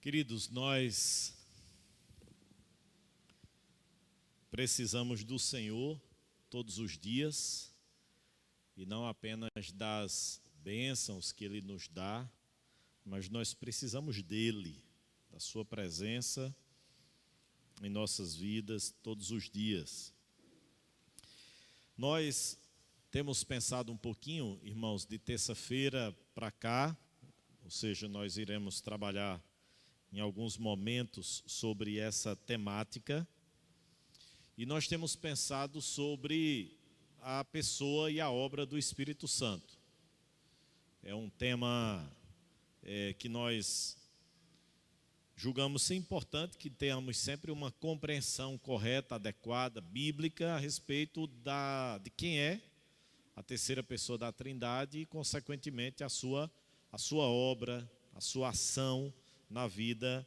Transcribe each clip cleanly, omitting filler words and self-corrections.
Queridos, nós precisamos do Senhor todos os dias e não apenas das bênçãos que Ele nos dá, mas nós precisamos dEle, da Sua presença em nossas vidas todos os dias. Nós temos pensado um pouquinho, irmãos, de terça-feira para cá, ou seja, nós iremos trabalhar em alguns momentos sobre essa temática, e nós temos pensado sobre a pessoa e a obra do Espírito Santo. É um tema que nós julgamos ser importante que tenhamos sempre uma compreensão correta, adequada, bíblica a respeito de quem é a terceira pessoa da Trindade e, consequentemente, a sua obra, a sua ação na vida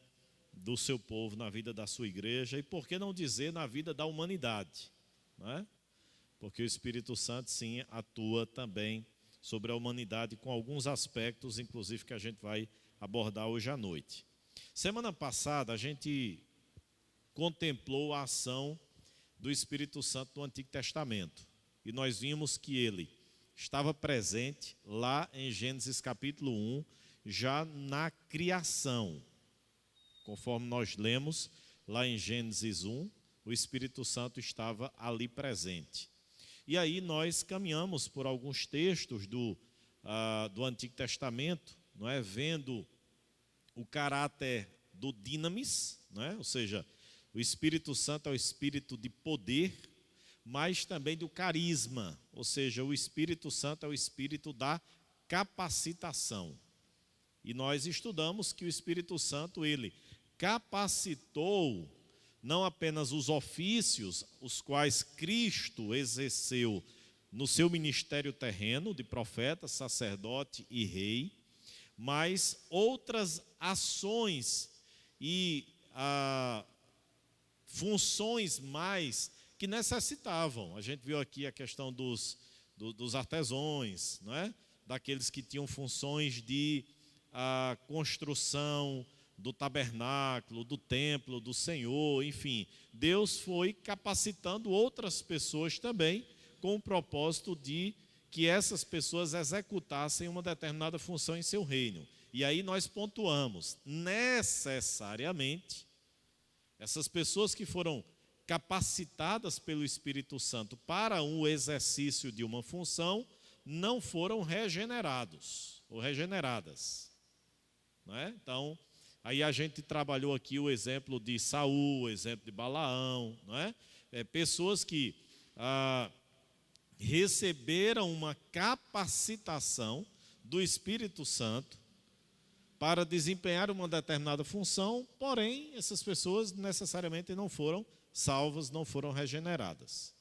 do seu povo, na vida da sua igreja e, por que não dizer, na vida da humanidade, não é? Porque o Espírito Santo, sim, atua também sobre a humanidade com alguns aspectos, inclusive, que a gente vai abordar hoje à noite. Semana passada, a gente contemplou a ação do Espírito Santo no Antigo Testamento e nós vimos que ele estava presente lá em Gênesis capítulo 1, já na criação. Conforme nós lemos lá em Gênesis 1, o Espírito Santo estava ali presente. E aí nós caminhamos por alguns textos do Antigo Testamento, não é? Vendo o caráter do dinamis, não é? Ou seja, o Espírito Santo é o espírito de poder, mas também do carisma, ou seja, o Espírito Santo é o espírito da capacitação. E nós estudamos que o Espírito Santo, ele capacitou não apenas os ofícios, os quais Cristo exerceu no seu ministério terreno de profeta, sacerdote e rei, mas outras ações e funções mais que necessitavam. A gente viu aqui a questão dos artesãos, não é? Daqueles que tinham funções de construção do tabernáculo, do templo, do Senhor, enfim. Deus foi capacitando outras pessoas também com o propósito de que essas pessoas executassem uma determinada função em seu reino. E aí nós pontuamos, necessariamente, essas pessoas que foram capacitadas pelo Espírito Santo para o exercício de uma função, não foram regenerados ou regeneradas. Não é? Então, aí a gente trabalhou aqui o exemplo de Saul, o exemplo de Balaão, não é? Pessoas que receberam uma capacitação do Espírito Santo para desempenhar uma determinada função, porém, essas pessoas necessariamente não foram salvas, não foram regeneradas.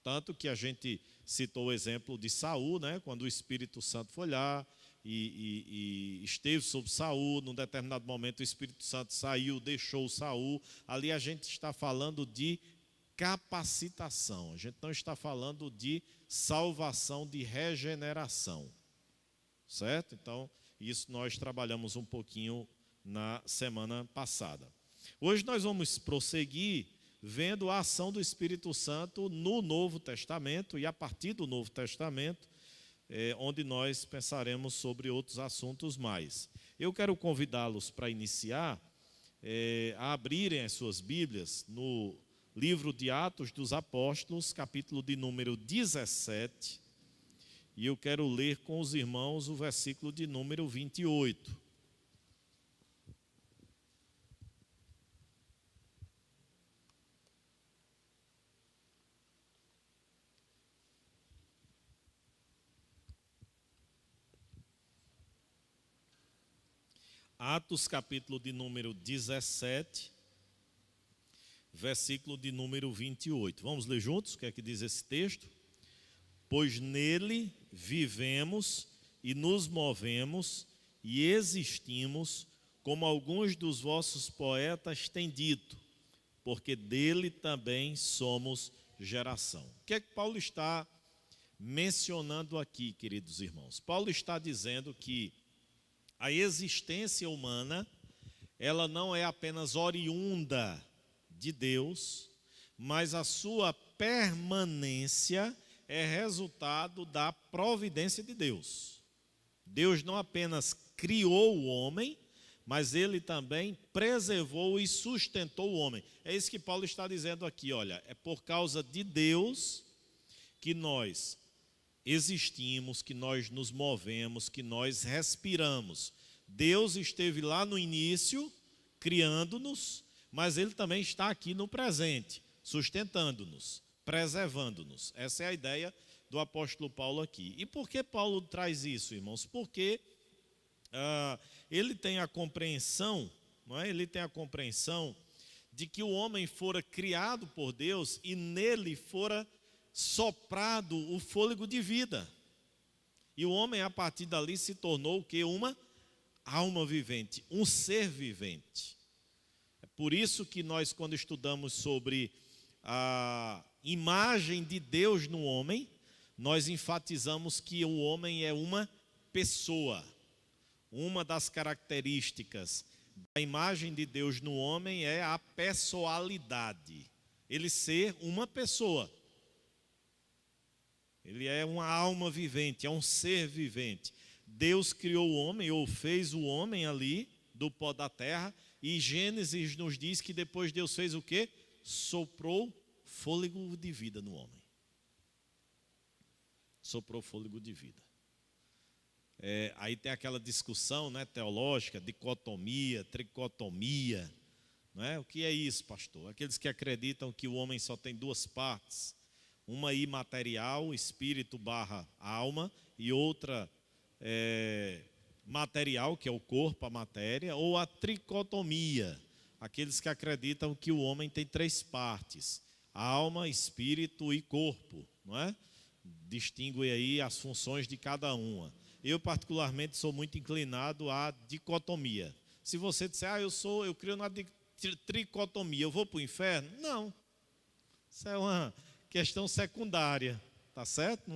Tanto que a gente citou o exemplo de Saul, né? Quando o Espírito Santo foi lá e esteve sobre Saul, num determinado momento o Espírito Santo saiu, deixou Saul. Ali a gente está falando de capacitação, a gente não está falando de salvação, de regeneração, certo? Então, isso nós trabalhamos um pouquinho na semana passada. Hoje nós vamos prosseguir vendo a ação do Espírito Santo no Novo Testamento e a partir do Novo Testamento, onde nós pensaremos sobre outros assuntos mais. Eu quero convidá-los para iniciar a abrirem as suas Bíblias no livro de Atos dos Apóstolos, capítulo de número 17, e eu quero ler com os irmãos o versículo de número 28. Atos, capítulo de número 17, versículo de número 28. Vamos ler juntos o que é que diz esse texto? Pois nele vivemos e nos movemos e existimos, como alguns dos vossos poetas têm dito, porque dele também somos geração. O que é que Paulo está mencionando aqui, queridos irmãos? Paulo está dizendo que a existência humana ela não é apenas oriunda de Deus, mas a sua permanência é resultado da providência de Deus. Deus não apenas criou o homem, mas ele também preservou e sustentou o homem. É isso que Paulo está dizendo aqui, olha, é por causa de Deus que nós existimos, que nós nos movemos, que nós respiramos. Deus esteve lá no início, criando-nos, mas ele também está aqui no presente, sustentando-nos, preservando-nos. Essa é a ideia do apóstolo Paulo aqui. E por que Paulo traz isso, irmãos? Porque ele tem a compreensão, não é? Ele tem a compreensão de que o homem fora criado por Deus e nele fora soprado o fôlego de vida. E o homem, a partir dali, se tornou o quê? Uma alma vivente, um ser vivente. É por isso que nós, quando estudamos sobre a imagem de Deus no homem, nós enfatizamos que o homem é uma pessoa. Uma das características da imagem de Deus no homem é a pessoalidade. Ele ser uma pessoa. Ele é uma alma vivente, é um ser vivente. Deus criou o homem, ou fez o homem ali, do pó da terra, e Gênesis nos diz que depois Deus fez o quê? Soprou fôlego de vida no homem. Soprou fôlego de vida. Aí tem aquela discussão, né, teológica, dicotomia, tricotomia. Não é? O que é isso, pastor? Aqueles que acreditam que o homem só tem duas partes. Uma imaterial, espírito / alma, e outra material, que é o corpo, a matéria, ou a tricotomia, aqueles que acreditam que o homem tem 3 partes, alma, espírito e corpo, não é? Distingue aí as funções de cada uma. Eu particularmente sou muito inclinado à dicotomia. Se você disser, eu creio na tricotomia, eu vou para o inferno? Não, isso é uma questão secundária, tá certo?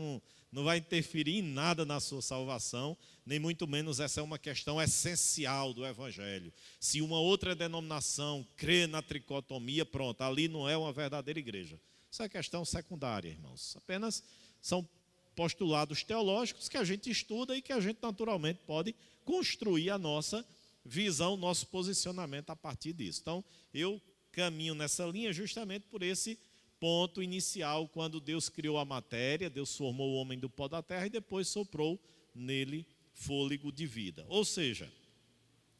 Não vai interferir em nada na sua salvação, nem muito menos essa é uma questão essencial do Evangelho. Se uma outra denominação crê na tricotomia, pronto, ali não é uma verdadeira igreja. Isso é questão secundária, irmãos. Apenas são postulados teológicos que a gente estuda e que a gente naturalmente pode construir a nossa visão, nosso posicionamento a partir disso. Então, eu caminho nessa linha justamente por esse ponto inicial, quando Deus criou a matéria, Deus formou o homem do pó da terra e depois soprou nele fôlego de vida. Ou seja,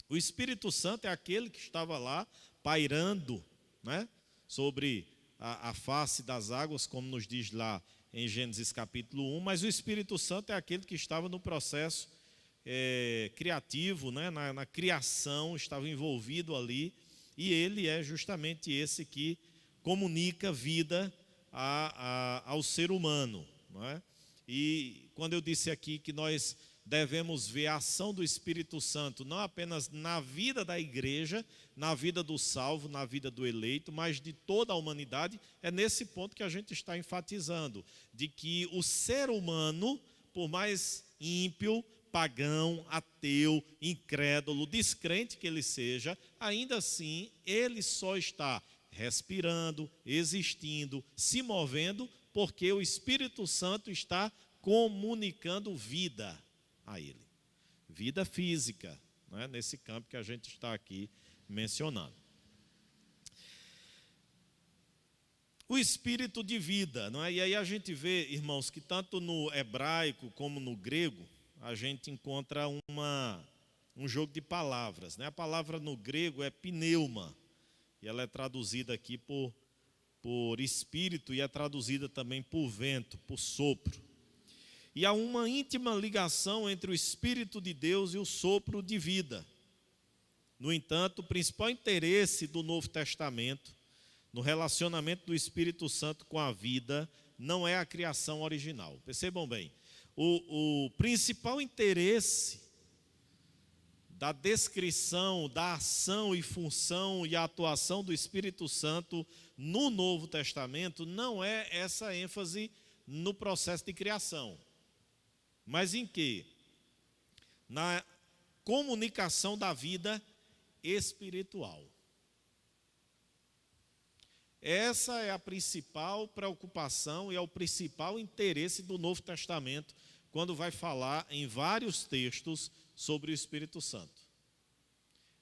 o Espírito Santo é aquele que estava lá pairando, né, sobre a face das águas, como nos diz lá em Gênesis capítulo 1, mas o Espírito Santo é aquele que estava no processo criativo, né, na criação, estava envolvido ali, e ele é justamente esse que comunica vida ao ser humano, não é? E quando eu disse aqui que nós devemos ver a ação do Espírito Santo, não apenas na vida da igreja, na vida do salvo, na vida do eleito, mas de toda a humanidade, é nesse ponto que a gente está enfatizando, de que o ser humano, por mais ímpio, pagão, ateu, incrédulo, descrente que ele seja, ainda assim, ele só está respirando, existindo, se movendo, porque o Espírito Santo está comunicando vida a ele. Vida física, né, nesse campo que a gente está aqui mencionando. O espírito de vida, não é? E aí a gente vê, irmãos, que tanto no hebraico como no grego, a gente encontra um jogo de palavras, né? A palavra no grego é pneuma, e ela é traduzida aqui por espírito e é traduzida também por vento, por sopro. E há uma íntima ligação entre o Espírito de Deus e o sopro de vida. No entanto, o principal interesse do Novo Testamento, no relacionamento do Espírito Santo com a vida, não é a criação original. Percebam bem, o principal interesse da descrição, da ação e função e atuação do Espírito Santo no Novo Testamento não é essa ênfase no processo de criação, mas em quê? Na comunicação da vida espiritual. Essa é a principal preocupação e é o principal interesse do Novo Testamento, quando vai falar em vários textos sobre o Espírito Santo.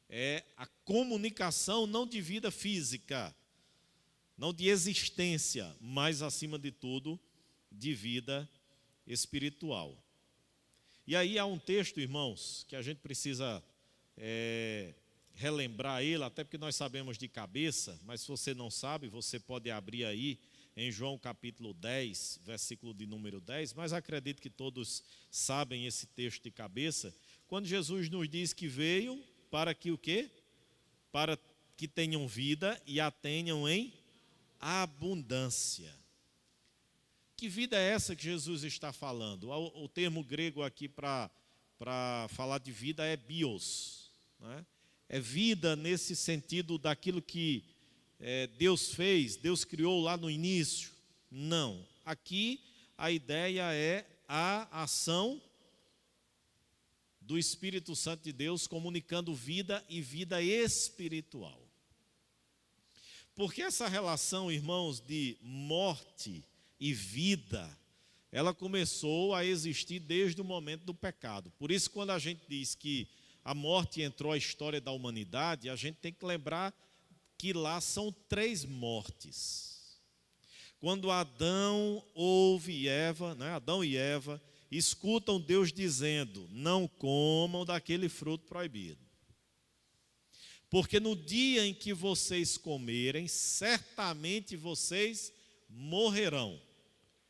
É a comunicação não de vida física, não de existência, mas, acima de tudo, de vida espiritual. E aí há um texto, irmãos, que a gente precisa relembrar ele, até porque nós sabemos de cabeça, mas se você não sabe, você pode abrir aí em João capítulo 10, versículo de número 10, mas acredito que todos sabem esse texto de cabeça, quando Jesus nos diz que veio para que o quê? Para que tenham vida e a tenham em abundância. Que vida é essa que Jesus está falando? O termo grego aqui para falar de vida é bios, né? É vida nesse sentido daquilo que Deus fez, Deus criou lá no início. Não. Aqui a ideia é a ação do Espírito Santo de Deus comunicando vida e vida espiritual. Porque essa relação, irmãos, de morte e vida, ela começou a existir desde o momento do pecado. Por isso, quando a gente diz que a morte entrou na história da humanidade, a gente tem que lembrar que lá são 3 mortes. Quando Adão ouve Eva, né, Adão e Eva, escutam Deus dizendo, não comam daquele fruto proibido. Porque no dia em que vocês comerem, certamente vocês morrerão.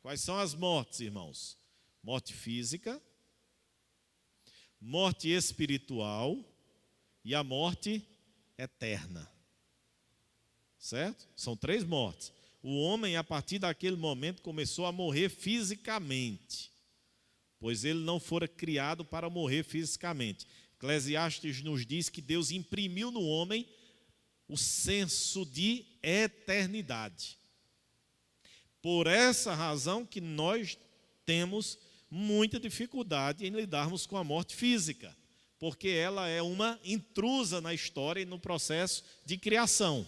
Quais são as mortes, irmãos? Morte física, morte espiritual e a morte eterna. Certo? São 3 mortes. O homem, a partir daquele momento, começou a morrer fisicamente, pois ele não fora criado para morrer fisicamente. Eclesiastes nos diz que Deus imprimiu no homem o senso de eternidade. Por essa razão que nós temos muita dificuldade em lidarmos com a morte física, porque ela é uma intrusa na história e no processo de criação.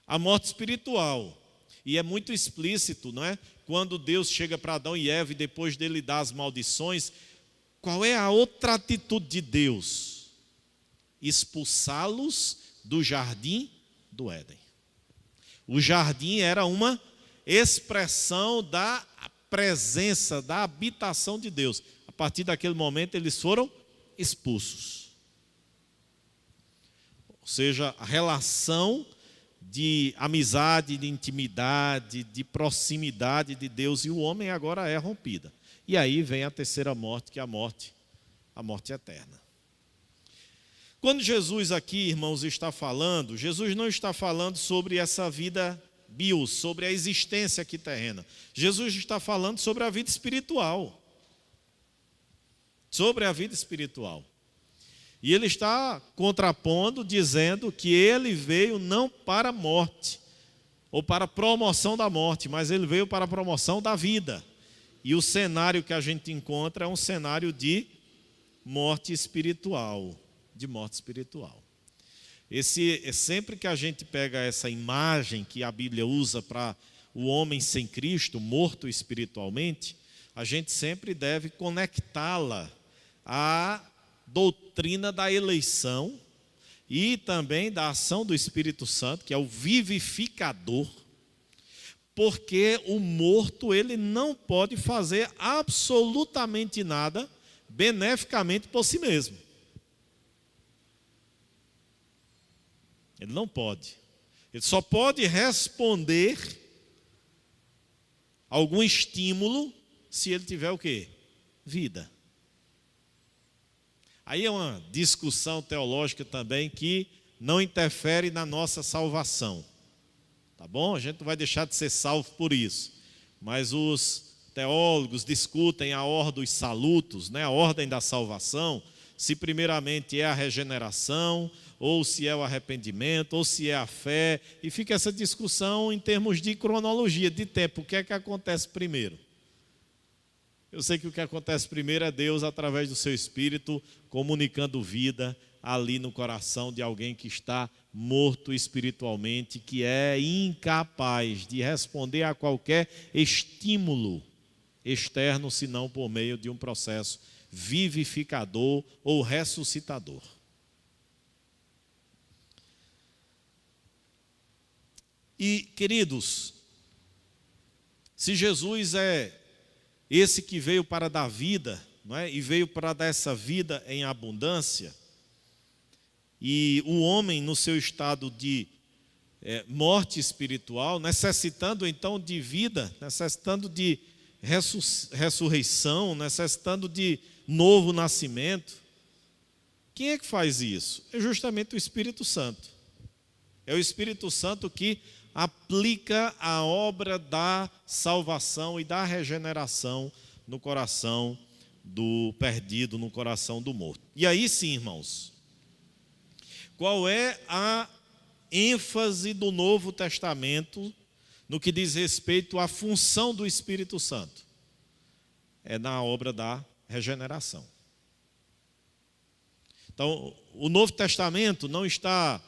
A morte espiritual, e é muito explícito, não é? Quando Deus chega para Adão e Eva e depois dele dar as maldições, qual é a outra atitude de Deus? Expulsá-los do jardim do Éden. O jardim era uma expressão da presença, da habitação de Deus. A partir daquele momento eles foram expulsos. Ou seja, a relação de amizade, de intimidade, de proximidade de Deus e o homem agora é rompida. E aí vem a terceira morte, que é a morte eterna. Quando Jesus aqui, irmãos, está falando, Jesus não está falando sobre essa vida bios, sobre a existência aqui terrena. Jesus está falando sobre a vida espiritual. Sobre a vida espiritual. E ele está contrapondo, dizendo que ele veio não para a morte, ou para a promoção da morte, mas ele veio para a promoção da vida. E o cenário que a gente encontra é um cenário de morte espiritual. De morte espiritual. Sempre que a gente pega essa imagem que a Bíblia usa para o homem sem Cristo, morto espiritualmente, a gente sempre deve conectá-la à doutrina da eleição e também da ação do Espírito Santo, que é o vivificador, porque o morto ele não pode fazer absolutamente nada beneficamente por si mesmo. Ele não pode. Ele só pode responder a algum estímulo se ele tiver o quê? Vida. Aí é uma discussão teológica também que não interfere na nossa salvação. Tá bom? A gente não vai deixar de ser salvo por isso. Mas os teólogos discutem a ordem dos salutos, né? A ordem da salvação, se primeiramente é a regeneração, ou se é o arrependimento, ou se é a fé, e fica essa discussão em termos de cronologia, de tempo, o que é que acontece primeiro? Eu sei que o que acontece primeiro é Deus, através do seu Espírito, comunicando vida ali no coração de alguém que está morto espiritualmente, que é incapaz de responder a qualquer estímulo externo, senão por meio de um processo vivificador ou ressuscitador. E, queridos, se Jesus é esse que veio para dar vida, não é? E veio para dar essa vida em abundância, e o homem no seu estado de morte espiritual, necessitando então de vida, necessitando de ressurreição, necessitando de novo nascimento, quem é que faz isso? É justamente o Espírito Santo. É o Espírito Santo que aplica a obra da salvação e da regeneração no coração do perdido, no coração do morto. E aí sim, irmãos, qual é a ênfase do Novo Testamento no que diz respeito à função do Espírito Santo? É na obra da regeneração. Então, o Novo Testamento não está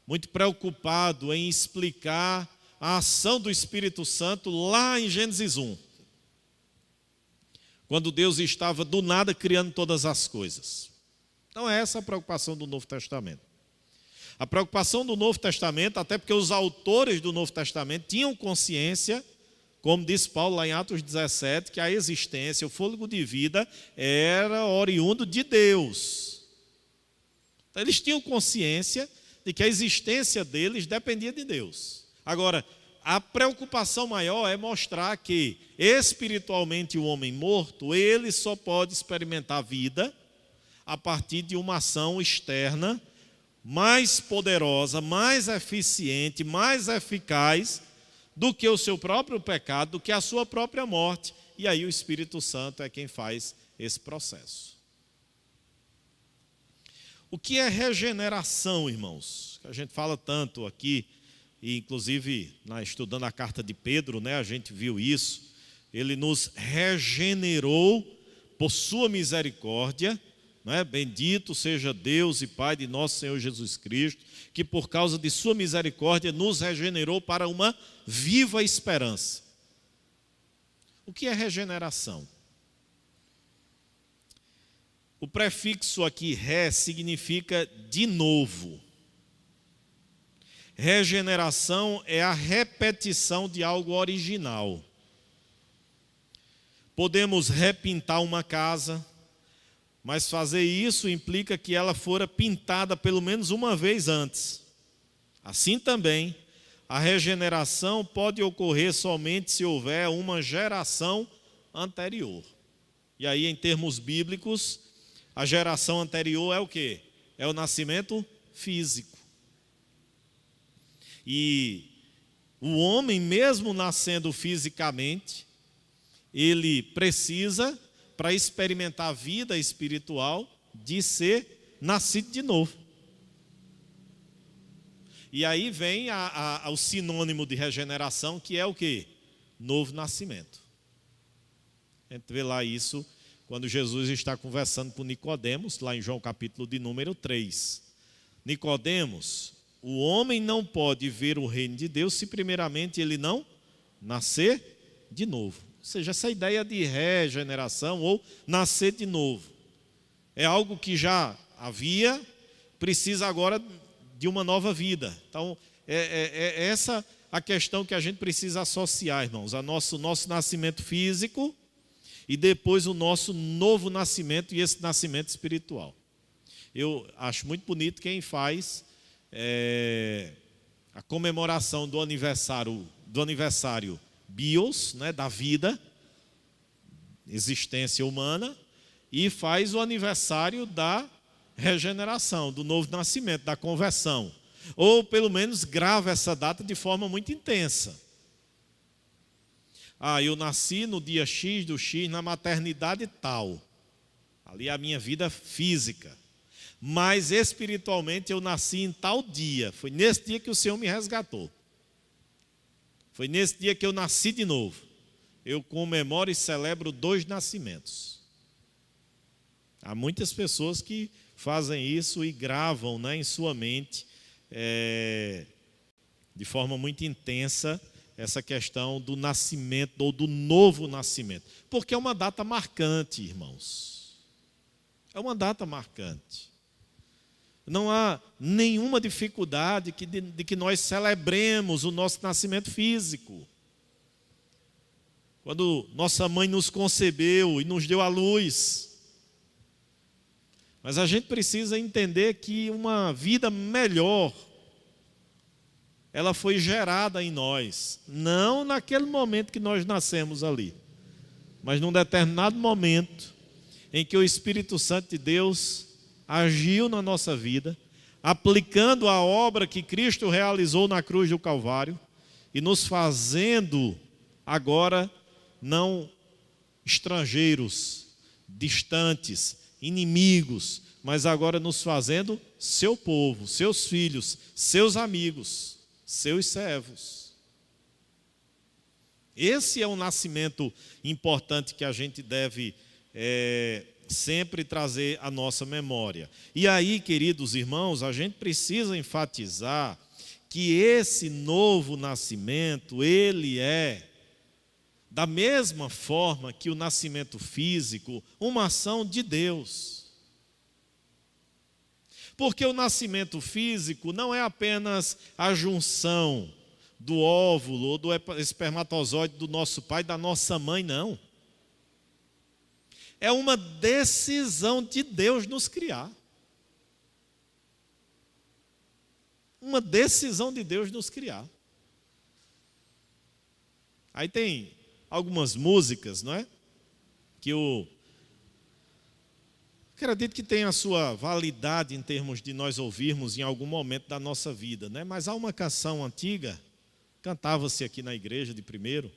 muito preocupado em explicar a ação do Espírito Santo lá em Gênesis 1, quando Deus estava do nada criando todas as coisas. Então é essa a preocupação do Novo Testamento. A preocupação do Novo Testamento, até porque os autores do Novo Testamento tinham consciência, como diz Paulo lá em Atos 17, que a existência, o fôlego de vida era oriundo de Deus. Então, eles tinham consciência de que a existência deles dependia de Deus. Agora, a preocupação maior é mostrar que espiritualmente o homem morto, ele só pode experimentar vida a partir de uma ação externa mais poderosa, mais eficiente, mais eficaz do que o seu próprio pecado, do que a sua própria morte. E aí o Espírito Santo é quem faz esse processo. O que é regeneração, irmãos? A gente fala tanto aqui, e inclusive estudando a carta de Pedro, a gente viu isso. Ele nos regenerou por sua misericórdia, bendito seja Deus e Pai de nosso Senhor Jesus Cristo, que por causa de sua misericórdia nos regenerou para uma viva esperança. O que é regeneração? O prefixo aqui, ré, significa de novo. Regeneração é a repetição de algo original. Podemos repintar uma casa, mas fazer isso implica que ela fora pintada pelo menos uma vez antes. Assim também, a regeneração pode ocorrer somente se houver uma geração anterior. E aí, em termos bíblicos, a geração anterior é o quê? É o nascimento físico. E o homem, mesmo nascendo fisicamente, ele precisa, para experimentar a vida espiritual, de ser nascido de novo. E aí vem o sinônimo de regeneração, que é o quê? Novo nascimento. A gente vê lá isso quando Jesus está conversando com Nicodemos, lá em João capítulo de número 3. Nicodemos, o homem não pode ver o reino de Deus se primeiramente ele não nascer de novo. Ou seja, essa ideia de regeneração ou nascer de novo é algo que já havia, precisa agora de uma nova vida. Então, é essa a questão que a gente precisa associar, irmãos, a nosso nascimento físico e depois o nosso novo nascimento e esse nascimento espiritual. Eu acho muito bonito quem faz a comemoração do aniversário bios, da vida, existência humana, e faz o aniversário da regeneração, do novo nascimento, da conversão. Ou pelo menos grava essa data de forma muito intensa. Eu nasci no dia X do X, na maternidade tal. Ali é a minha vida física. Mas espiritualmente eu nasci em tal dia. Foi nesse dia que o Senhor me resgatou. Foi nesse dia que eu nasci de novo. eu comemoro e celebro 2 nascimentos. Há muitas pessoas que fazem isso e gravam, né, em sua mente, de forma muito intensa, essa questão do nascimento ou do novo nascimento. Porque é uma data marcante, irmãos. É uma data marcante. Não há nenhuma dificuldade de que nós celebremos o nosso nascimento físico. Quando nossa mãe nos concebeu e nos deu à luz. Mas a gente precisa entender que uma vida melhor, ela foi gerada em nós. Não naquele momento que nós nascemos ali, mas num determinado momento em que o Espírito Santo de Deus agiu na nossa vida, aplicando a obra que Cristo realizou na cruz do Calvário e nos fazendo agora não estrangeiros, distantes, inimigos, mas agora nos fazendo seu povo, seus filhos, seus amigos, seus servos. Esse é um nascimento importante que a gente deve sempre trazer à nossa memória. E aí, queridos irmãos, a gente precisa enfatizar que esse novo nascimento, ele é, da mesma forma que o nascimento físico, uma ação de Deus. Porque o nascimento físico não é apenas a junção do óvulo ou do espermatozoide do nosso pai e da nossa mãe, não. É uma decisão de Deus nos criar. Uma decisão de Deus nos criar. Aí tem algumas músicas, não é? Que eu acredito que tem a sua validade em termos de nós ouvirmos em algum momento da nossa vida, né? Mas há uma canção antiga, cantava-se aqui na igreja de primeiro,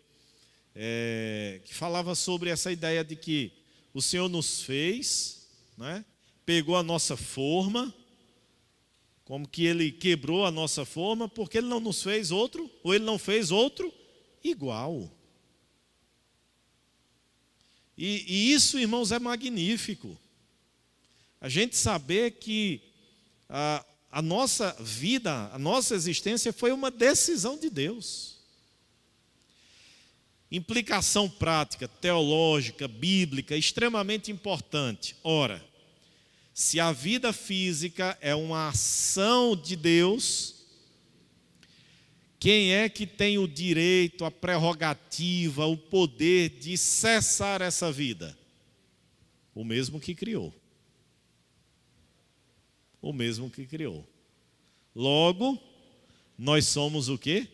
que falava sobre essa ideia de que o Senhor nos fez, né? Pegou a nossa forma, como que Ele quebrou a nossa forma, porque Ele não nos fez outro, ou Ele não fez outro igual. E isso, irmãos, é magnífico. A gente saber que a nossa vida, a nossa existência foi uma decisão de Deus. Implicação prática, teológica, bíblica, extremamente importante. Ora, se a vida física é uma ação de Deus, quem é que tem o direito, a prerrogativa, o poder de cessar essa vida? O mesmo que criou. O mesmo que criou. Logo, nós somos o quê?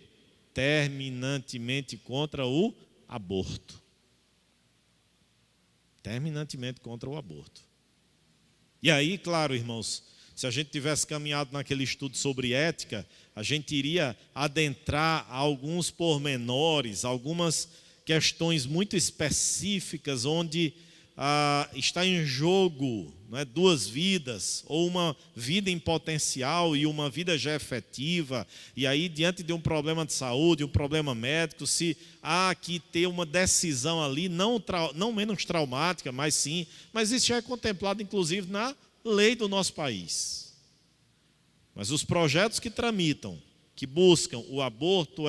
Terminantemente contra o aborto. Terminantemente contra o aborto. E aí, claro, irmãos, se a gente tivesse caminhado naquele estudo sobre ética, a gente iria adentrar alguns pormenores, algumas questões muito específicas, onde está em jogo, não é, 2 vidas, ou uma vida em potencial e uma vida já efetiva, e aí diante de um problema de saúde, um problema médico, se há que ter uma decisão ali, não menos traumática, mas sim, mas isso já é contemplado inclusive na lei do nosso país. Mas os projetos que tramitam, que buscam o aborto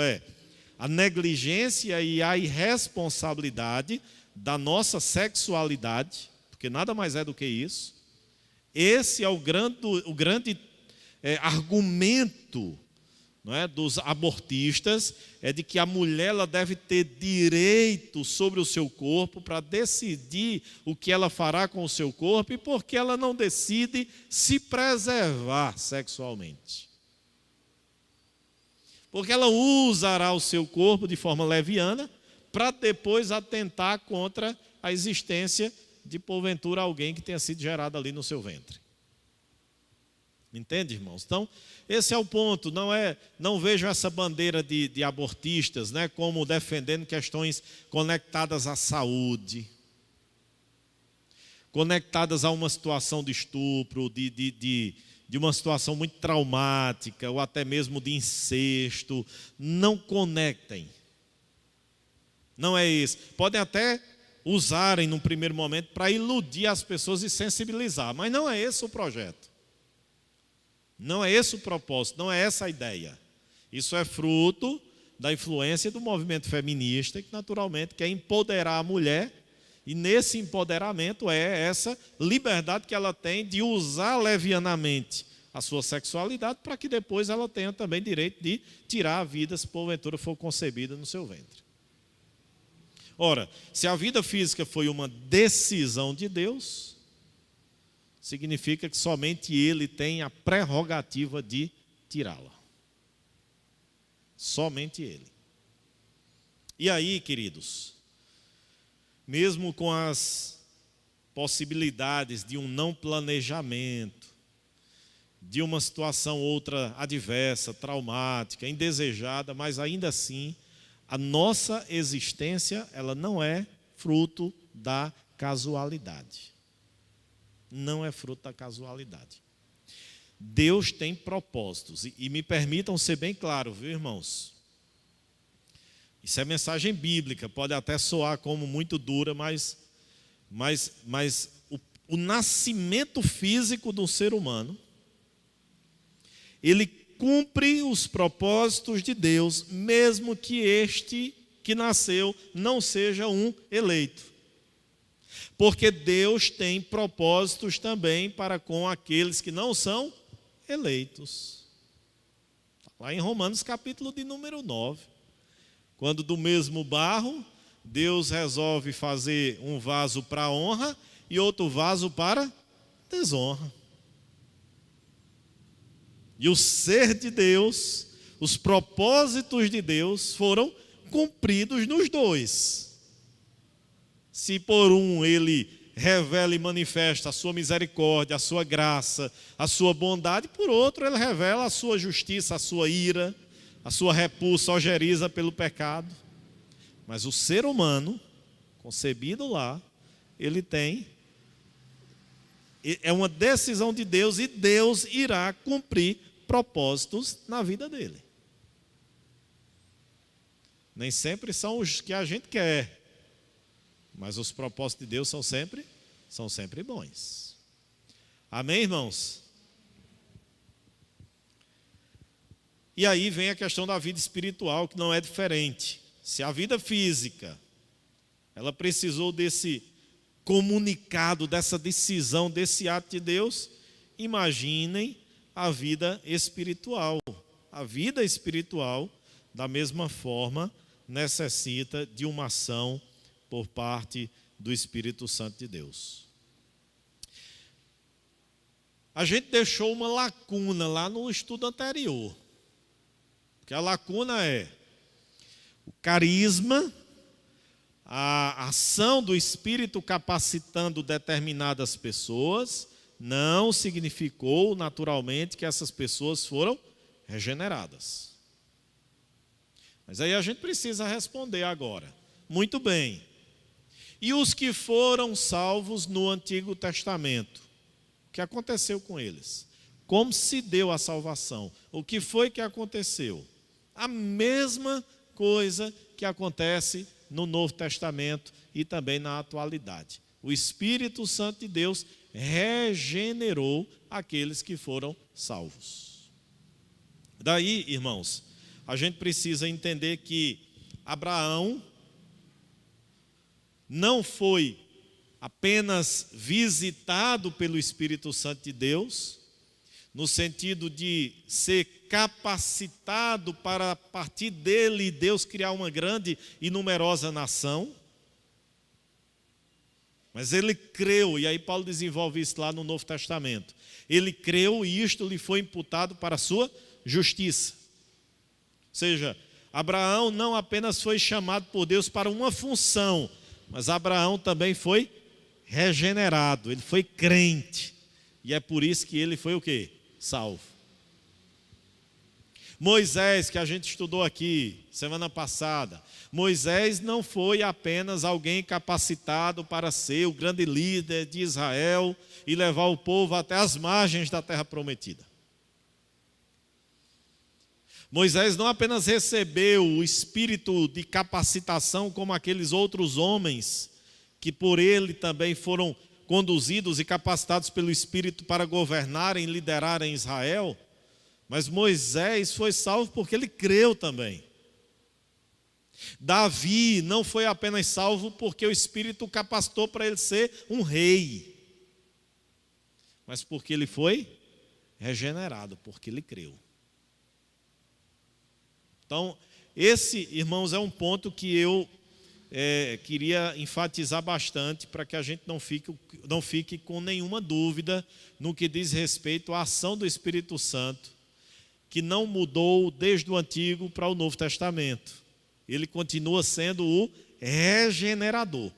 a negligência e a irresponsabilidade da nossa sexualidade, porque nada mais é do que isso. Esse é o grande argumento, não é, dos abortistas, é de que a mulher ela deve ter direito sobre o seu corpo para decidir o que ela fará com o seu corpo, e porque ela não decide se preservar sexualmente. Porque ela usará o seu corpo de forma leviana para depois atentar contra a existência de, porventura, alguém que tenha sido gerado ali no seu ventre. Entende, irmãos? Então, esse é o ponto. Não vejo essa bandeira de abortistas, né, como defendendo questões conectadas à saúde, conectadas a uma situação de estupro, de uma situação muito traumática, ou até mesmo de incesto. Não conectem. Não é esse. Podem até usarem num primeiro momento para iludir as pessoas e sensibilizar, mas não é esse o projeto. Não é esse o propósito, não é essa a ideia. Isso é fruto da influência do movimento feminista, que naturalmente quer empoderar a mulher, e nesse empoderamento é essa liberdade que ela tem de usar levianamente a sua sexualidade, para que depois ela tenha também direito de tirar a vida, se porventura for concebida no seu ventre. Ora, se a vida física foi uma decisão de Deus, significa que somente Ele tem a prerrogativa de tirá-la. Somente Ele. E aí, queridos, mesmo com as possibilidades de um não planejamento, de uma situação outra adversa, traumática, indesejada, mas ainda assim, a nossa existência, ela não é fruto da casualidade. Não é fruto da casualidade. Deus tem propósitos. E me permitam ser bem claro, viu, irmãos? Isso é mensagem bíblica, pode até soar como muito dura, mas o nascimento físico do ser humano, ele cumpre os propósitos de Deus, mesmo que este que nasceu não seja um eleito. Porque Deus tem propósitos também para com aqueles que não são eleitos. Lá em Romanos capítulo de número 9. Quando do mesmo barro, Deus resolve fazer um vaso para honra e outro vaso para desonra. E o ser de Deus, os propósitos de Deus foram cumpridos nos dois. Se por um ele revela e manifesta a sua misericórdia, a sua graça, a sua bondade, por outro ele revela a sua justiça, a sua ira, a sua repulsa ojeriza pelo pecado. Mas o ser humano, concebido lá, ele tem, é uma decisão de Deus e Deus irá cumprir propósitos na vida dele. Nem sempre são os que a gente quer, mas os propósitos de Deus são sempre bons. Amém, irmãos? E aí vem a questão da vida espiritual, que não é diferente. Se a vida física, ela precisou desse comunicado, dessa decisão, desse ato de Deus, imaginem a vida espiritual. A vida espiritual, da mesma forma, necessita de uma ação por parte do Espírito Santo de Deus. A gente deixou uma lacuna lá no estudo anterior. Que a lacuna é o carisma, a ação do Espírito capacitando determinadas pessoas, não significou naturalmente que essas pessoas foram regeneradas. Mas aí a gente precisa responder agora. Muito bem. E os que foram salvos no Antigo Testamento? O que aconteceu com eles? Como se deu a salvação? O que foi que aconteceu? A mesma coisa que acontece no Novo Testamento e também na atualidade. O Espírito Santo de Deus regenerou aqueles que foram salvos. Daí, irmãos, a gente precisa entender que Abraão não foi apenas visitado pelo Espírito Santo de Deus, no sentido de ser capacitado para, a partir dele, Deus criar uma grande e numerosa nação. Mas ele creu, e aí Paulo desenvolve isso lá no Novo Testamento. Ele creu e isto lhe foi imputado para a sua justiça. Ou seja, Abraão não apenas foi chamado por Deus para uma função, mas Abraão também foi regenerado, ele foi crente. E é por isso que ele foi o quê? Salvo. Moisés, que a gente estudou aqui semana passada, Moisés não foi apenas alguém capacitado para ser o grande líder de Israel e levar o povo até as margens da terra prometida. Moisés não apenas recebeu o espírito de capacitação como aqueles outros homens que por ele também foram conduzidos e capacitados pelo Espírito para governarem e liderarem Israel, mas Moisés foi salvo porque ele creu também. Davi não foi apenas salvo porque o Espírito o capacitou para ele ser um rei, mas porque ele foi regenerado, porque ele creu. Então, esse, irmãos, é um ponto que eu queria enfatizar bastante para que a gente não fique com nenhuma dúvida no que diz respeito à ação do Espírito Santo, que não mudou desde o Antigo para o Novo Testamento. Ele continua sendo o regenerador,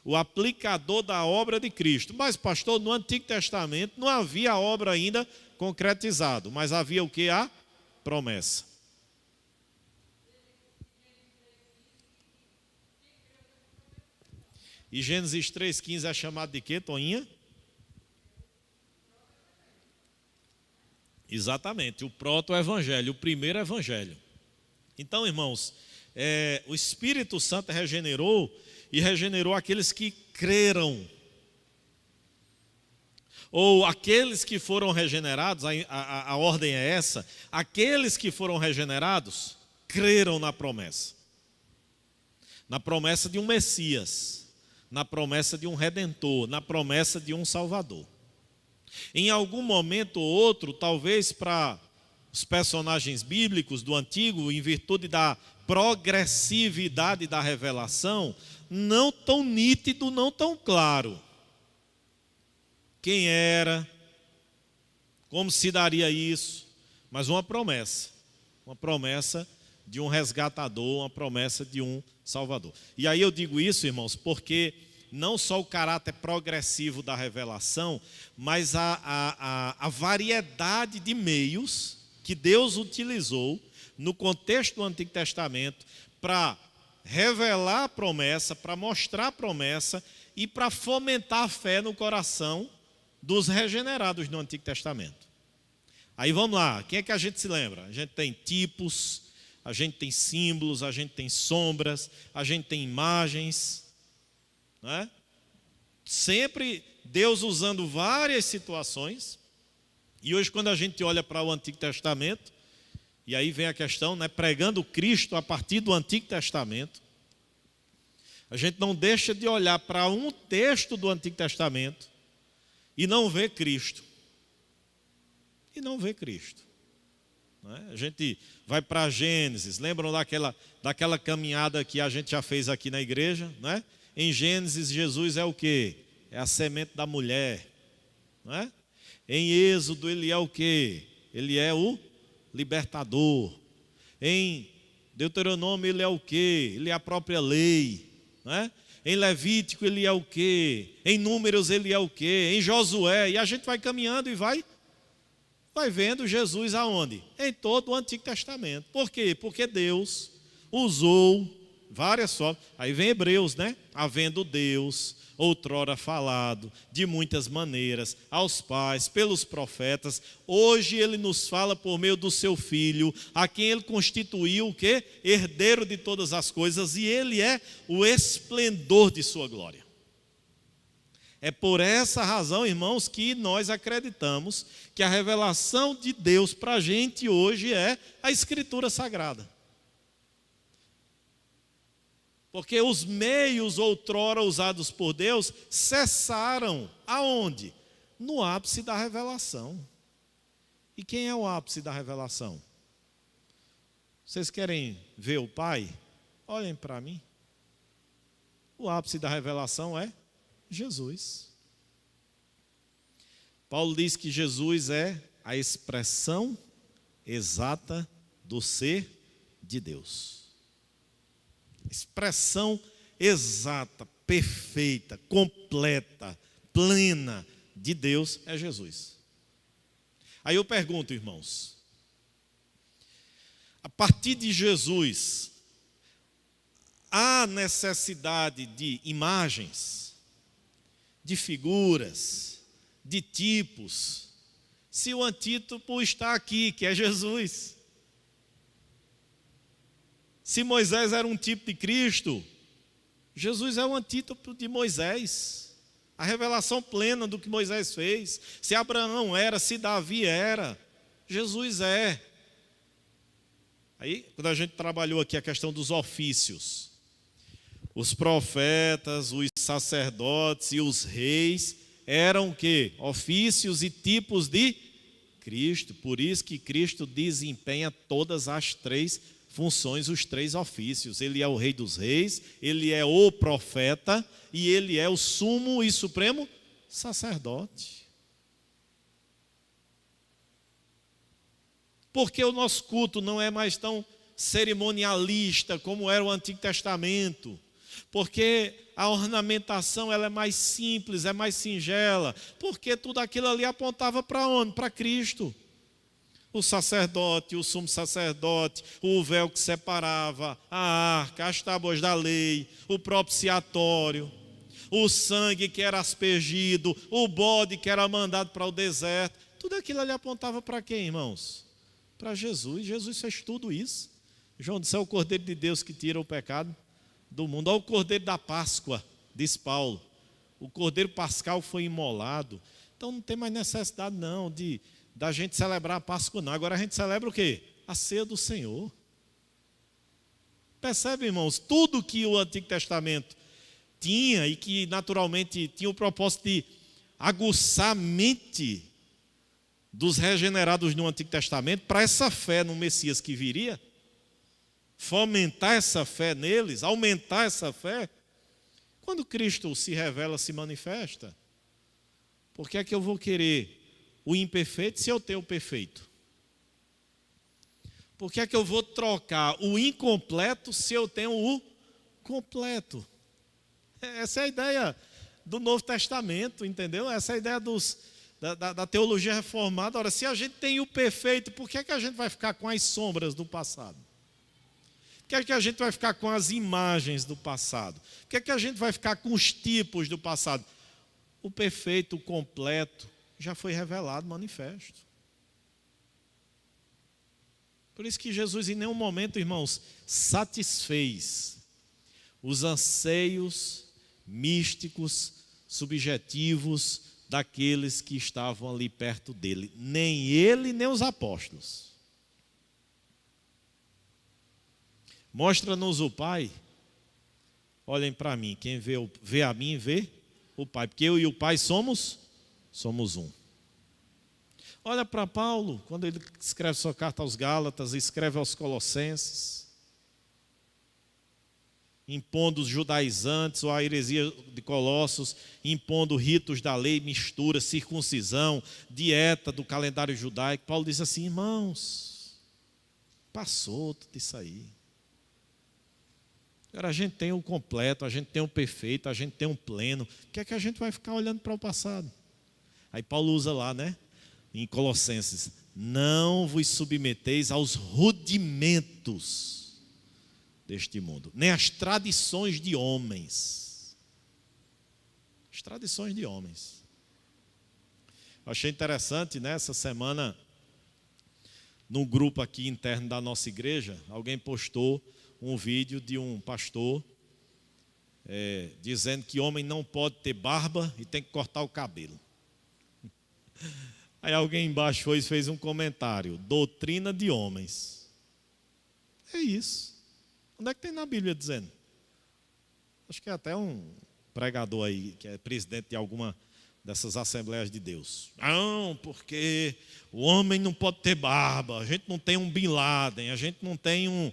o aplicador da obra de Cristo. Mas, pastor, no Antigo Testamento não havia a obra ainda concretizada, mas havia o que? A promessa. E Gênesis 3,15 é chamado de quê, Toinha? Exatamente, o proto-evangelho, o primeiro evangelho. Então, irmãos, o Espírito Santo regenerou e regenerou aqueles que creram. Ou aqueles que foram regenerados, a ordem é essa, aqueles que foram regenerados creram na promessa de um Messias, na promessa de um Redentor, na promessa de um Salvador. Em algum momento ou outro, talvez para os personagens bíblicos do Antigo, em virtude da progressividade da revelação, não tão nítido, não tão claro. Quem era, como se daria isso, mas uma promessa de um resgatador, uma promessa de um Salvador. E aí eu digo isso, irmãos, porque não só o caráter progressivo da revelação, mas a variedade de meios que Deus utilizou no contexto do Antigo Testamento para revelar a promessa, para mostrar a promessa e para fomentar a fé no coração dos regenerados no Antigo Testamento. Aí vamos lá, quem é que a gente se lembra? A gente tem tipos, a gente tem símbolos, a gente tem sombras, a gente tem imagens, não é? Sempre Deus usando várias situações. E hoje, quando a gente olha para o Antigo Testamento, e aí vem a questão, né, pregando Cristo a partir do Antigo Testamento, a gente não deixa de olhar para um texto do Antigo Testamento e não ver Cristo. E não ver Cristo. Não é? A gente vai para Gênesis, lembram daquela caminhada que a gente já fez aqui na igreja, não é? Em Gênesis, Jesus é o quê? É a semente da mulher. Não é? Em Êxodo, ele é o quê? Ele é o libertador. Em Deuteronômio, ele é o quê? Ele é a própria lei. Não é? Em Levítico, ele é o quê? Em Números, ele é o quê? Em Josué. E a gente vai caminhando e vai vendo Jesus aonde? Em todo o Antigo Testamento. Por quê? Porque Deus usou várias formas. Aí vem Hebreus, né? Havendo Deus outrora falado de muitas maneiras aos pais, pelos profetas, hoje ele nos fala por meio do seu Filho, a quem ele constituiu o quê? Herdeiro de todas as coisas, e ele é o esplendor de sua glória. É por essa razão, irmãos, que nós acreditamos que a revelação de Deus para a gente hoje é a Escritura Sagrada. Porque os meios outrora usados por Deus cessaram. Aonde? No ápice da revelação. E quem é o ápice da revelação? Vocês querem ver o Pai? Olhem para mim. O ápice da revelação é Jesus. Paulo diz que Jesus é a expressão exata do ser de Deus. Expressão exata, perfeita, completa, plena de Deus é Jesus. Aí eu pergunto, irmãos, a partir de Jesus, há necessidade de imagens, de figuras, de tipos, se o antídoto está aqui, que é Jesus? Se Moisés era um tipo de Cristo, Jesus é o antídoto de Moisés. A revelação plena do que Moisés fez. Se Abraão era, se Davi era, Jesus é. Aí, quando a gente trabalhou aqui a questão dos ofícios, os profetas, os sacerdotes e os reis eram o quê? Ofícios e tipos de Cristo. Por isso que Cristo desempenha todas as três funções, os três ofícios. Ele é o Rei dos Reis, ele é o profeta e ele é o sumo e supremo sacerdote. Porque o nosso culto não é mais tão cerimonialista como era o Antigo Testamento. Porque a ornamentação ela é mais simples, é mais singela. Porque tudo aquilo ali apontava para onde? Para Cristo. O sacerdote, o sumo sacerdote, o véu que separava, a arca, as tábuas da lei, o propiciatório, o sangue que era aspergido, o bode que era mandado para o deserto. Tudo aquilo ali apontava para quem, irmãos? Para Jesus. Jesus fez tudo isso. João disse: é o Cordeiro de Deus que tira o pecado do mundo. Olha o Cordeiro da Páscoa, diz Paulo. O Cordeiro Pascal foi imolado. Então não tem mais necessidade não da gente celebrar a Páscoa não. Agora a gente celebra o quê? A ceia do Senhor. Percebe, irmãos? Tudo que o Antigo Testamento tinha e que naturalmente tinha o propósito de aguçar a mente dos regenerados no Antigo Testamento para essa fé no Messias que viria, fomentar essa fé neles, aumentar essa fé. Quando Cristo se revela, se manifesta, por que é que eu vou querer o imperfeito se eu tenho o perfeito? Por que é que eu vou trocar o incompleto se eu tenho o completo? Essa é a ideia do Novo Testamento, entendeu? Essa é a ideia da teologia reformada. Ora, se a gente tem o perfeito, por que é que a gente vai ficar com as sombras do passado? Por que é que a gente vai ficar com as imagens do passado? Por que é que a gente vai ficar com os tipos do passado? O perfeito, o completo, já foi revelado, manifesto. Por isso que Jesus em nenhum momento, irmãos, satisfez os anseios místicos, subjetivos daqueles que estavam ali perto dele. Nem ele, nem os apóstolos. Mostra-nos o Pai. Olhem para mim, quem vê a mim, vê o Pai. Porque eu e o Pai somos um. Olha para Paulo, quando ele escreve sua carta aos Gálatas, escreve aos Colossenses, impondo os judaizantes ou a heresia de Colossos, impondo ritos da lei, mistura, circuncisão, dieta do calendário judaico. Paulo diz assim: irmãos, passou tudo isso aí. Agora a gente tem o completo, a gente tem o perfeito, a gente tem o pleno. Por que é que a gente vai ficar olhando para o passado? Aí Paulo usa lá, né? Em Colossenses: não vos submeteis aos rudimentos deste mundo, nem às tradições de homens. As tradições de homens. Achei interessante, nessa semana, no grupo aqui interno da nossa igreja, alguém postou um vídeo de um pastor dizendo que homem não pode ter barba e tem que cortar o cabelo. Aí alguém embaixo foi e fez um comentário: doutrina de homens. É isso. Onde é que tem na Bíblia dizendo? Acho que é até um pregador aí, que é presidente de alguma dessas Assembleias de Deus. Não, porque o homem não pode ter barba, a gente não tem um Bin Laden, a gente não tem um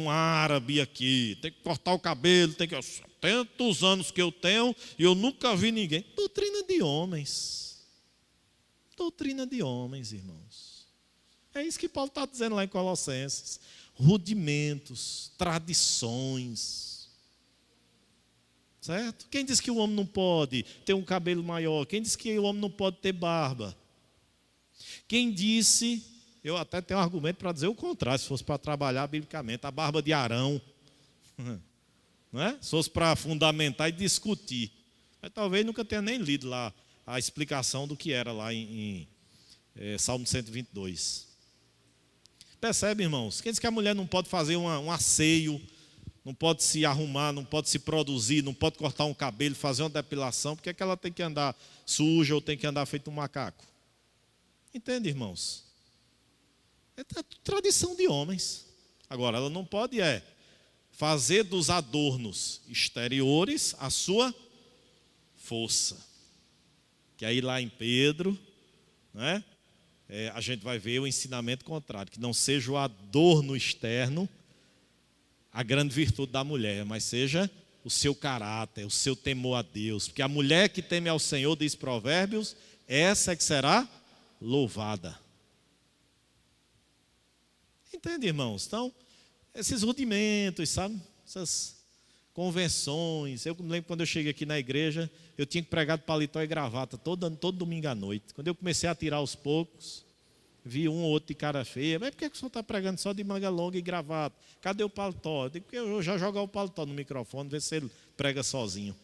árabe aqui, tem que cortar o cabelo, tem que... Tantos anos que eu tenho e eu nunca vi ninguém. Doutrina de homens. Doutrina de homens, irmãos. É isso que Paulo está dizendo lá em Colossenses. Rudimentos, tradições. Certo? Quem diz que o homem não pode ter um cabelo maior? Quem disse que o homem não pode ter barba? Quem disse, eu até tenho um argumento para dizer o contrário, se fosse para trabalhar biblicamente, a barba de Arão, não é? Se fosse para fundamentar e discutir. Mas talvez nunca tenha nem lido lá a explicação do que era lá em Salmo 122. Percebe, irmãos? Quem diz que a mulher não pode fazer um asseio, não pode se arrumar, não pode se produzir, não pode cortar um cabelo, fazer uma depilação, porque é que ela tem que andar suja ou tem que andar feito um macaco? Entende, irmãos? É tradição de homens. Agora, ela não pode fazer dos adornos exteriores a sua força. Que aí lá em Pedro, né, a gente vai ver o ensinamento contrário, que não seja o adorno externo a grande virtude da mulher, mas seja o seu caráter, o seu temor a Deus. Porque a mulher que teme ao Senhor, diz Provérbios, essa é que será louvada. Entende, irmãos? Então, esses rudimentos, sabe? Essas convenções. Eu me lembro quando eu cheguei aqui na igreja, eu tinha que pregar de paletó e gravata todo domingo à noite. Quando eu comecei a tirar aos poucos, vi um ou outro de cara feia. Mas por que o senhor está pregando só de manga longa e gravata? Cadê o paletó? Eu digo, porque eu já jogar o paletó no microfone, ver se ele prega sozinho.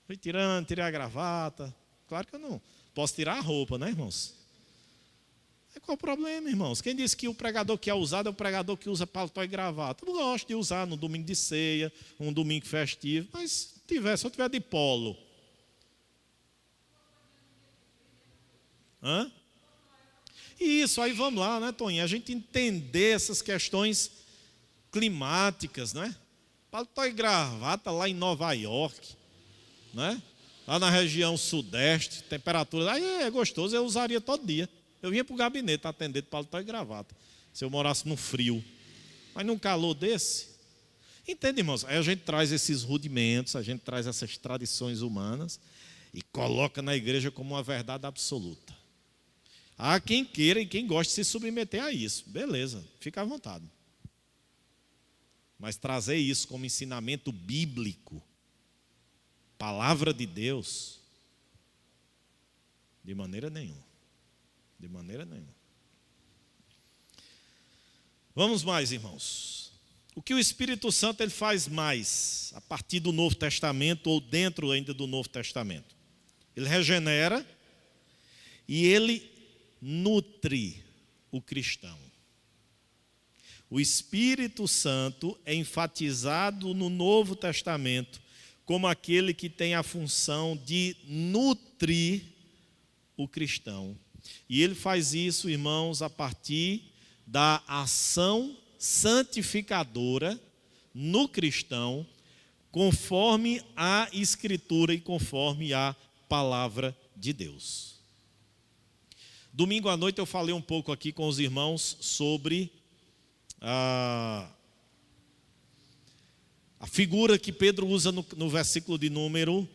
Fui tirei a gravata. Claro que eu não posso tirar a roupa, né, irmãos? Qual o problema, irmãos? Quem disse que o pregador que é usado é o pregador que usa paletó e gravata? Eu gosto de usar no domingo de ceia, um domingo festivo, mas se eu tiver de polo. Hã? Isso, aí vamos lá, né, Toninho? A gente entender essas questões climáticas, né? Paletó e gravata lá em Nova York, né? Lá na região sudeste, temperatura, aí é gostoso, eu usaria todo dia. Eu vinha para o gabinete atender de paletó e gravata, se eu morasse no frio. Mas num calor desse, entende, irmãos? Aí a gente traz esses rudimentos, a gente traz essas tradições humanas e coloca na igreja como uma verdade absoluta. Há quem queira e quem goste de se submeter a isso. Beleza, fica à vontade. Mas trazer isso como ensinamento bíblico, palavra de Deus, de maneira nenhuma. De maneira nenhuma. Vamos mais, irmãos. O que o Espírito Santo ele faz mais a partir do Novo Testamento ou dentro ainda do Novo Testamento? Ele regenera e ele nutre o cristão. O Espírito Santo é enfatizado no Novo Testamento como aquele que tem a função de nutrir o cristão. E ele faz isso, irmãos, a partir da ação santificadora no cristão, conforme a Escritura e conforme a palavra de Deus. Domingo à noite eu falei um pouco aqui com os irmãos sobre a figura que Pedro usa no versículo de número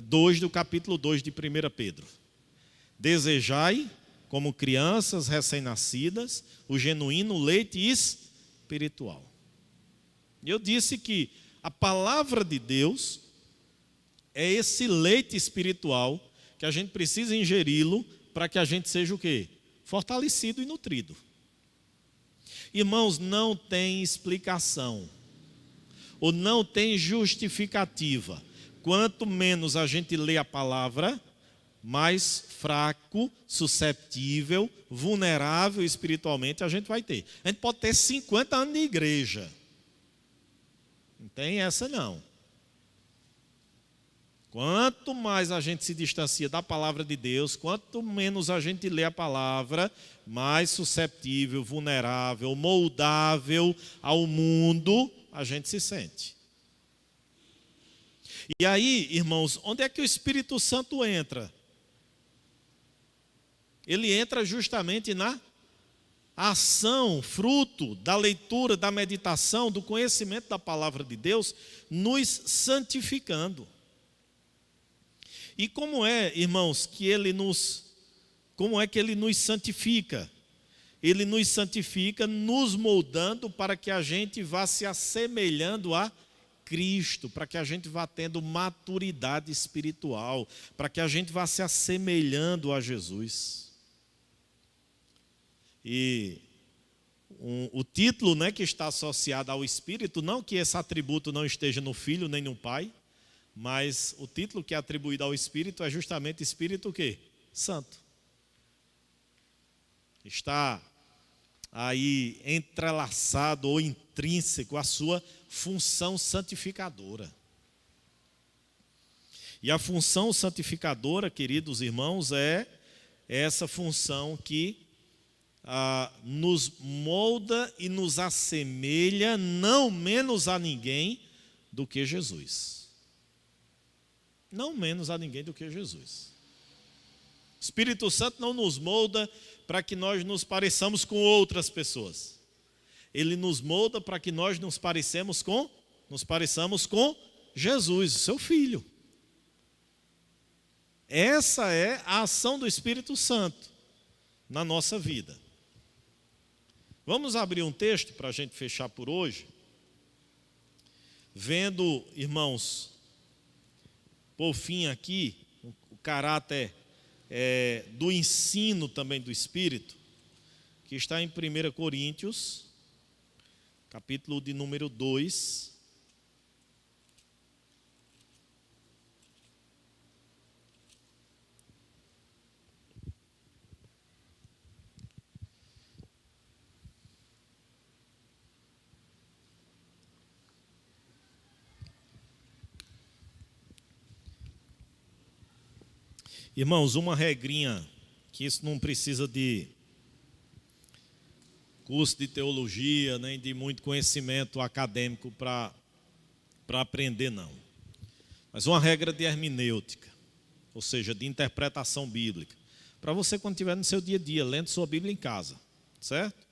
2 do capítulo 2 de 1 Pedro. Desejai, como crianças recém-nascidas, o genuíno leite espiritual. Eu disse que a palavra de Deus é esse leite espiritual que a gente precisa ingeri-lo para que a gente seja o quê? Fortalecido e nutrido. Irmãos, não tem explicação, ou não tem justificativa. Quanto menos a gente lê a palavra, mais fraco, susceptível, vulnerável espiritualmente a gente vai ter. A gente pode ter 50 anos de igreja. Não tem essa não. Quanto mais a gente se distancia da palavra de Deus, quanto menos a gente lê a palavra, mais susceptível, vulnerável, moldável ao mundo a gente se sente. E aí, irmãos, onde é que o Espírito Santo entra? Ele entra justamente na ação, fruto da leitura, da meditação, do conhecimento da palavra de Deus, nos santificando. E como é, irmãos, que ele nos santifica? Ele nos santifica nos moldando para que a gente vá se assemelhando a Cristo, para que a gente vá tendo maturidade espiritual, para que a gente vá se assemelhando a Jesus. E o título, né, que está associado ao Espírito, não que esse atributo não esteja no Filho nem no Pai, mas o título que é atribuído ao Espírito é justamente Espírito o quê? Santo. Está aí entrelaçado ou intrínseco à sua função santificadora. E a função santificadora, queridos irmãos, é essa função que nos molda e nos assemelha não menos a ninguém do que Jesus. Não menos a ninguém do que Jesus. O Espírito Santo não nos molda para que nós nos pareçamos com outras pessoas. Ele nos molda para que nós nos pareçamos com Jesus, seu Filho. Essa é a ação do Espírito Santo na nossa vida. Vamos abrir um texto para a gente fechar por hoje. Vendo, irmãos, por fim aqui, o caráter do ensino também do Espírito, que está em 1 Coríntios, capítulo de número 2. Irmãos, uma regrinha, que isso não precisa de curso de teologia, nem de muito conhecimento acadêmico para aprender, não. Mas uma regra de hermenêutica, ou seja, de interpretação bíblica, para você quando estiver no seu dia a dia, lendo sua Bíblia em casa, certo?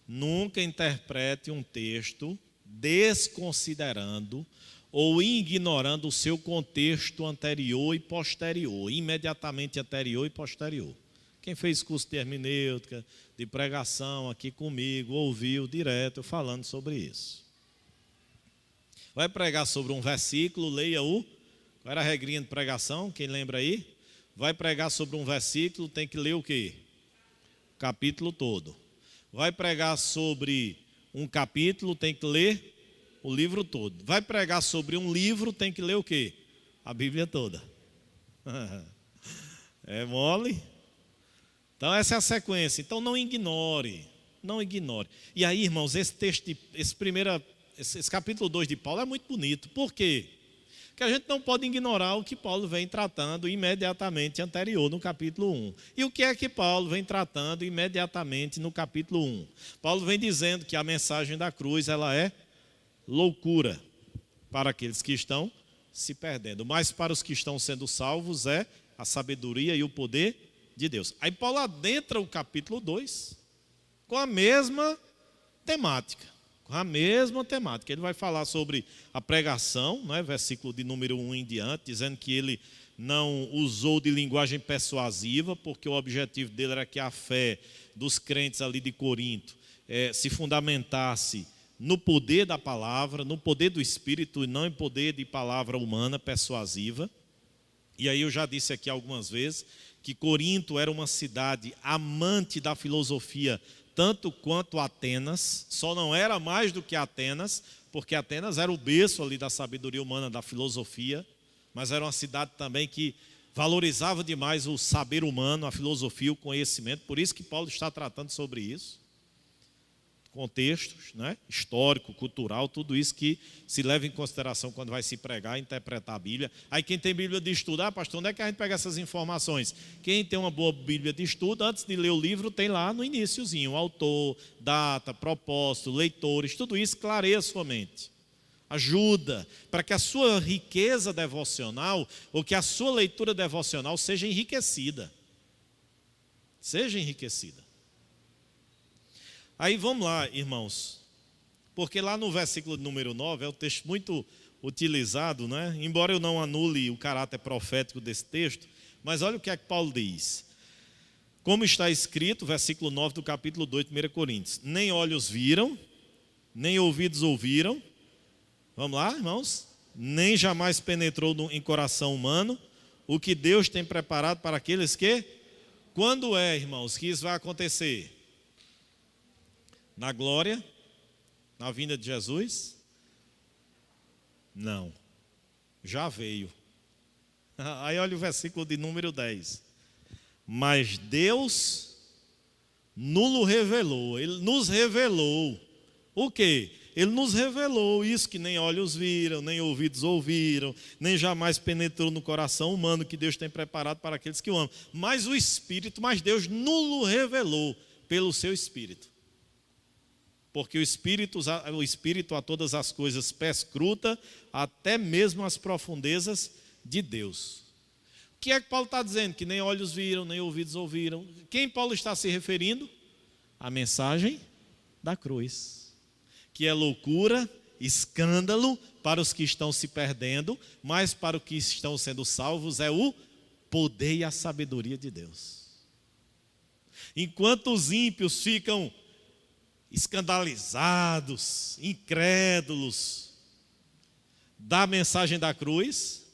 Nunca interprete um texto desconsiderando ou ignorando o seu contexto anterior e posterior, imediatamente anterior e posterior. Quem fez curso de hermenêutica, de pregação aqui comigo, ouviu direto eu falando sobre isso. Vai pregar sobre um versículo, leia qual era a regrinha de pregação, quem lembra aí? Vai pregar sobre um versículo, tem que ler o quê? O capítulo todo. Vai pregar sobre um capítulo, tem que ler o livro todo. Vai pregar sobre um livro, tem que ler o quê? A Bíblia toda. É mole? Então essa é a sequência. Então não ignore. E aí, irmãos, esse texto, esse capítulo 2 de Paulo é muito bonito. Por quê? Porque a gente não pode ignorar o que Paulo vem tratando imediatamente anterior, no capítulo 1. E o que é que Paulo vem tratando imediatamente no capítulo 1? Paulo vem dizendo que a mensagem da cruz, ela é loucura para aqueles que estão se perdendo, mas para os que estão sendo salvos é a sabedoria e o poder de Deus. Aí Paulo adentra o capítulo 2 com a mesma temática. Ele vai falar sobre a pregação, né, versículo de número 1 em diante, dizendo que ele não usou de linguagem persuasiva, porque o objetivo dele era que a fé dos crentes ali de Corinto se fundamentasse no poder da palavra, no poder do Espírito e não em poder de palavra humana persuasiva. E aí eu já disse aqui algumas vezes que Corinto era uma cidade amante da filosofia, tanto quanto Atenas, só não era mais do que Atenas, porque Atenas era o berço ali da sabedoria humana, da filosofia, mas era uma cidade também que valorizava demais o saber humano, a filosofia, o conhecimento, por isso que Paulo está tratando sobre isso. Contextos, né? Histórico, cultural, tudo isso que se leva em consideração quando vai se pregar, interpretar a Bíblia. Aí quem tem Bíblia de estudo, pastor, onde é que a gente pega essas informações? Quem tem uma boa Bíblia de estudo, antes de ler o livro, tem lá no iniciozinho, autor, data, propósito, leitores, tudo isso clareia a sua mente. Ajuda para que a sua riqueza devocional, ou que a sua leitura devocional seja enriquecida. Seja enriquecida. Aí vamos lá, irmãos, porque lá no versículo número 9 é um texto muito utilizado, né? Embora eu não anule o caráter profético desse texto, mas olha o que é que Paulo diz. Como está escrito, versículo 9 do capítulo 2 de 1 Coríntios, nem olhos viram, nem ouvidos ouviram, vamos lá, irmãos, nem jamais penetrou em coração humano o que Deus tem preparado para aqueles que, quando irmãos, que isso vai acontecer? Na glória, na vinda de Jesus? Não, já veio. Aí olha o versículo de número 10. Mas Deus nulo revelou, ele nos revelou. O quê? Ele nos revelou isso que nem olhos viram, nem ouvidos ouviram, nem jamais penetrou no coração humano que Deus tem preparado para aqueles que o amam. Mas Deus nulo revelou pelo seu Espírito. Porque o Espírito a todas as coisas perscruta, até mesmo as profundezas de Deus. O que é que Paulo está dizendo? Que nem olhos viram, nem ouvidos ouviram. Quem Paulo está se referindo? A mensagem da cruz. Que é loucura, escândalo para os que estão se perdendo, mas para os que estão sendo salvos é o poder e a sabedoria de Deus. Enquanto os ímpios ficam escandalizados, incrédulos da mensagem da cruz,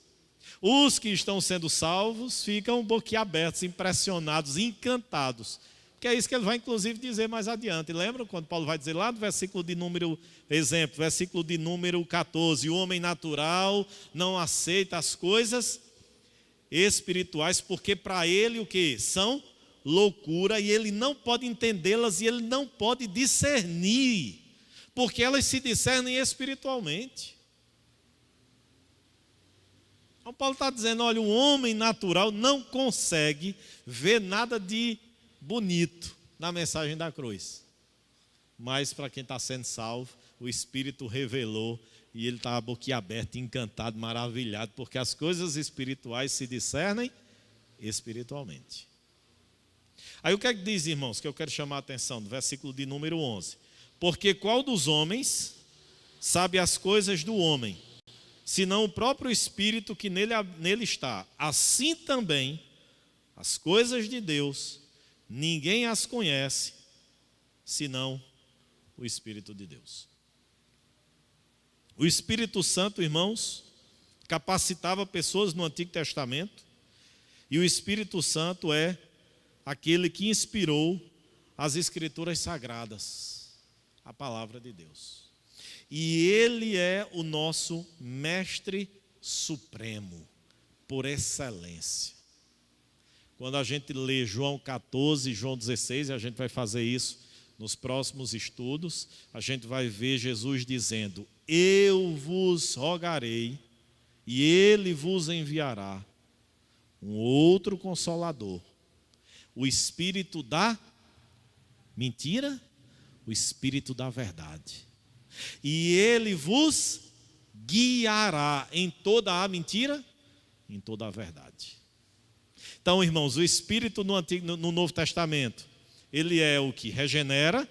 os que estão sendo salvos ficam boquiabertos, impressionados, encantados. Que é isso que ele vai inclusive dizer mais adiante. Lembram quando Paulo vai dizer lá no versículo de número 14, o homem natural não aceita as coisas espirituais, porque para ele o que? São loucura, e ele não pode entendê-las e ele não pode discernir, porque elas se discernem espiritualmente. Então Paulo está dizendo, olha, o homem natural não consegue ver nada de bonito na mensagem da cruz, mas para quem está sendo salvo, o Espírito revelou e ele está boquiaberto, encantado, maravilhado, porque as coisas espirituais se discernem espiritualmente. Aí o que é que diz, irmãos, que eu quero chamar a atenção, do versículo de número 11, porque qual dos homens sabe as coisas do homem, senão o próprio Espírito que nele está? Assim também as coisas de Deus ninguém as conhece, senão o Espírito de Deus. O Espírito Santo, irmãos, capacitava pessoas no Antigo Testamento, e o Espírito Santo é aquele que inspirou as Escrituras Sagradas, a palavra de Deus. E ele é o nosso mestre supremo, por excelência. Quando a gente lê João 14 e João 16, e a gente vai fazer isso nos próximos estudos, a gente vai ver Jesus dizendo, eu vos rogarei, e ele vos enviará um outro Consolador, o Espírito da mentira, o Espírito da verdade. E ele vos guiará em toda a mentira, em toda a verdade. Então, irmãos, o Espírito no Novo Testamento, ele é o que regenera,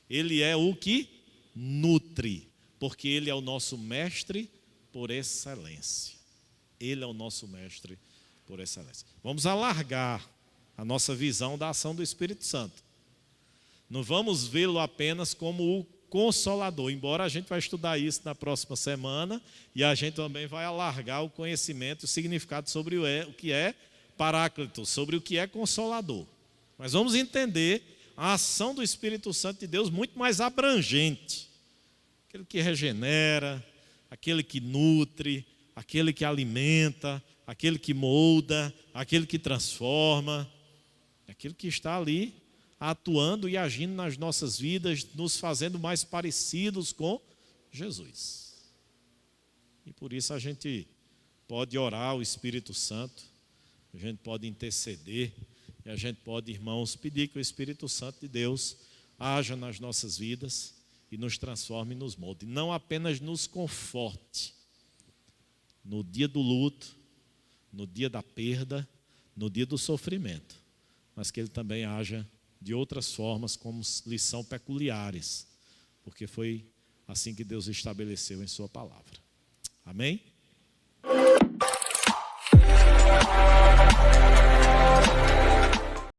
ele é o que nutre, porque ele é o nosso mestre por excelência. Ele é o nosso mestre por excelência. Vamos alargar a nossa visão da ação do Espírito Santo. Não vamos vê-lo apenas como o Consolador, embora a gente vai estudar isso na próxima semana, e a gente também vai alargar o conhecimento e o significado sobre o que é Paráclito, sobre o que é Consolador. Mas vamos entender a ação do Espírito Santo de Deus muito mais abrangente. Aquele que regenera, aquele que nutre, aquele que alimenta, aquele que molda, aquele que transforma, aquele que está ali atuando e agindo nas nossas vidas, nos fazendo mais parecidos com Jesus. E por isso a gente pode orar ao Espírito Santo, a gente pode interceder, e a gente pode, irmãos, pedir que o Espírito Santo de Deus haja nas nossas vidas e nos transforme e nos molde. Não apenas nos conforte no dia do luto, no dia da perda, no dia do sofrimento, mas que Ele também haja de outras formas como lhes são peculiares, porque foi assim que Deus estabeleceu em sua palavra. Amém?